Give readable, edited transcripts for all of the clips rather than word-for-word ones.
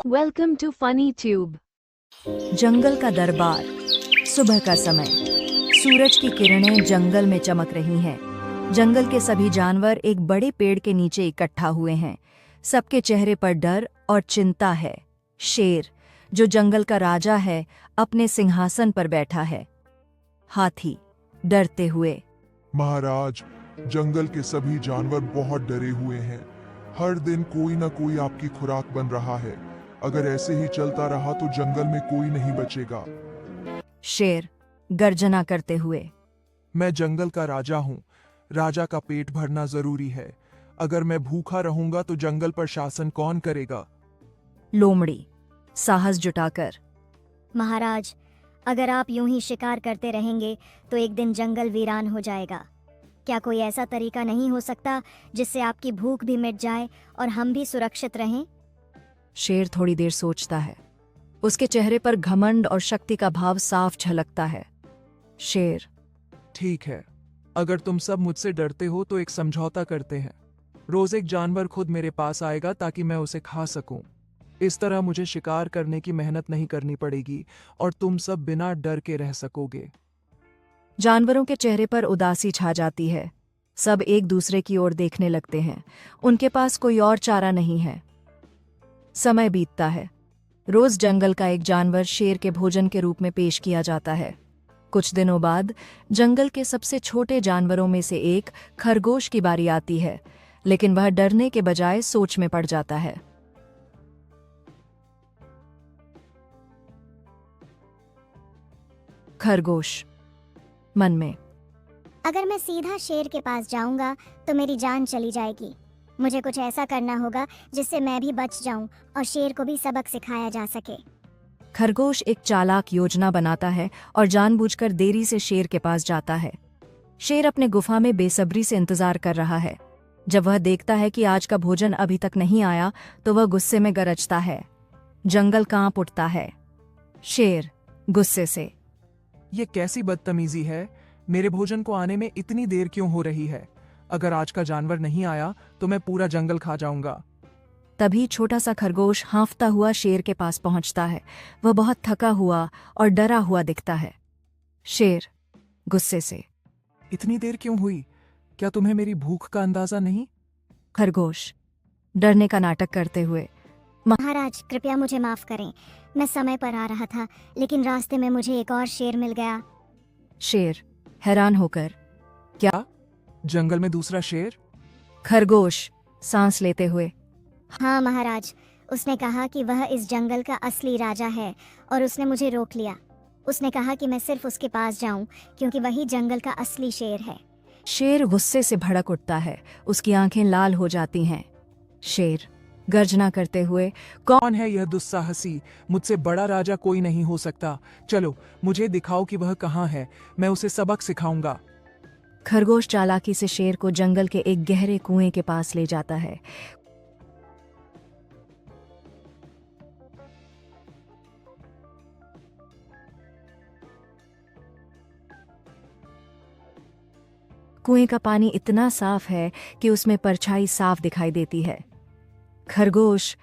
Welcome to Funny Tube. जंगल का दरबार। सुबह का समय। सूरज की किरणें जंगल में चमक रही हैं। जंगल के सभी जानवर एक बड़े पेड़ के नीचे इकट्ठा हुए हैं। सबके चेहरे पर डर और चिंता है। शेर, जो जंगल का राजा है, अपने सिंहासन पर बैठा है। हाथी, डरते हुए। महाराज, जंगल के सभी जानवर बहुत डरे हुए हैं। हर दिन कोई ना कोई आपकी खुराक बन रहा है। अगर ऐसे ही चलता रहा तो जंगल में कोई नहीं बचेगा। शेर, गर्जना करते हुए। मैं जंगल का राजा हूँ। राजा का पेट भरना जरूरी है। अगर मैं भूखा रहूंगा तो जंगल पर शासन कौन करेगा? लोमड़ी, साहस जुटाकर। महाराज, अगर आप यूं ही शिकार करते रहेंगे तो एक दिन जंगल वीरान हो जाएगा। क्या कोई ऐसा तरीका नहीं हो सकता जिससे आपकी भूख भी मिट जाए और हम भी सुरक्षित रहें? शेर थोड़ी देर सोचता है। उसके चेहरे पर घमंड और शक्ति का भाव साफ झलकता है। शेर, ठीक है, अगर तुम सब मुझसे डरते हो तो एक समझौता करते हैं। रोज एक जानवर खुद मेरे पास आएगा ताकि मैं उसे खा सकूं। इस तरह मुझे शिकार करने की मेहनत नहीं करनी पड़ेगी और तुम सब बिना डर के रह सकोगे। जानवरों के चेहरे पर उदासी छा जाती है। सब एक दूसरे की ओर देखने लगते हैं। उनके पास कोई और चारा नहीं है। समय बीतता है। रोज जंगल का एक जानवर शेर के भोजन के रूप में पेश किया जाता है। कुछ दिनों बाद जंगल के सबसे छोटे जानवरों में से एक खरगोश की बारी आती है, लेकिन वह डरने के बजाय सोच में पड़ जाता है। खरगोश मन में, अगर मैं सीधा शेर के पास जाऊंगा तो मेरी जान चली जाएगी। मुझे कुछ ऐसा करना होगा जिससे मैं भी बच जाऊं और शेर को भी सबक सिखाया जा सके। खरगोश एक चालाक योजना बनाता है और जानबूझकर देरी से शेर के पास जाता है। शेर अपने गुफा में बेसब्री से इंतजार कर रहा है। जब वह देखता है कि आज का भोजन अभी तक नहीं आया तो वह गुस्से में गरजता है। जंगल कांप उठता है। शेर गुस्से से, ये कैसी बदतमीजी है? मेरे भोजन को आने में इतनी देर क्यों हो रही है? अगर आज का जानवर नहीं आया तो मैं पूरा जंगल खा जाऊंगा। तभी छोटा सा खरगोश हांफता हुआ शेर के पास पहुंचता है। वह बहुत थका हुआ और डरा हुआ दिखता है। शेर गुस्से से, इतनी देर क्यों हुई? क्या तुम्हें मेरी भूख का अंदाजा नहीं? खरगोश डरने का नाटक करते हुए, महाराज, कृपया मुझे माफ करें। मैं समय पर आ रहा था, लेकिन रास्ते में मुझे एक और शेर मिल गया। शेर हैरान होकर, क्या जंगल में दूसरा शेर? खरगोश सांस लेते हुए, हाँ महाराज, उसने कहा कि वह इस जंगल का असली राजा है और उसने मुझे रोक लिया। उसने कहा कि मैं सिर्फ उसके पास जाऊं क्योंकि वही जंगल का असली शेर है। शेर गुस्से से भड़क उठता है। उसकी आंखें लाल हो जाती हैं। शेर गर्जना करते हुए, कौन है यह दुस्साहसी? मुझसे बड़ा राजा कोई नहीं हो सकता। चलो मुझे दिखाओ कि वह कहाँ है। मैं उसे सबक सिखाऊंगा। खरगोश चालाकी से शेर को जंगल के एक गहरे कुएं के पास ले जाता है। कुएं का पानी इतना साफ है कि उसमें परछाई साफ दिखाई देती है। खरगोश,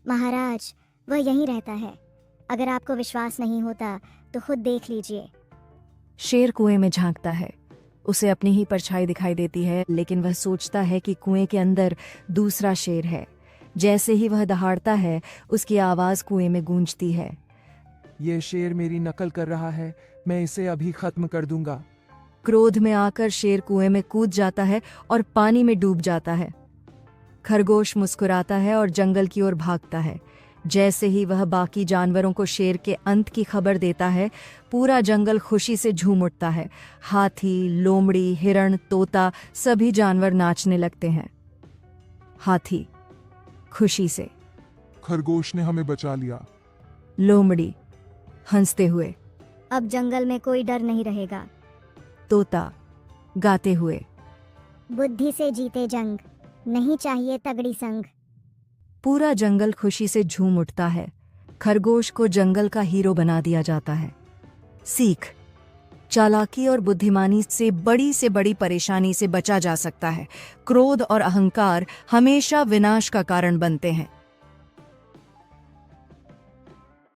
महाराज, वह यहीं रहता है। अगर आपको विश्वास नहीं होता तो खुद देख लीजिए। शेर कुएं में झांकता है। उसे अपनी ही परछाई दिखाई देती है, लेकिन वह सोचता है कि कुएं के अंदर दूसरा शेर है। जैसे ही वह दहाड़ता है, उसकी आवाज कुएं में गूंजती है। ये शेर मेरी नकल कर रहा है। मैं इसे अभी खत्म कर दूंगा। क्रोध में आकर शेर कुएं में कूद जाता है और पानी में डूब जाता है। खरगोश मुस्कुराता है और जंगल की ओर भागता है। जैसे ही वह बाकी जानवरों को शेर के अंत की खबर देता है, पूरा जंगल खुशी से झूम उठता है। हाथी, लोमड़ी, हिरण, तोता, सभी जानवर नाचने लगते हैं। हाथी खुशी से, खरगोश ने हमें बचा लिया। लोमड़ी हंसते हुए, अब जंगल में कोई डर नहीं रहेगा। तोता गाते हुए, बुद्धि से जीते जंग, नहीं चाहिए तगड़ी संग। पूरा जंगल खुशी से झूम उठता है। खरगोश को जंगल का हीरो बना दिया जाता है। सीख, चालाकी और बुद्धिमानी से बड़ी परेशानी से बचा जा सकता है। क्रोध और अहंकार हमेशा विनाश का कारण बनते हैं।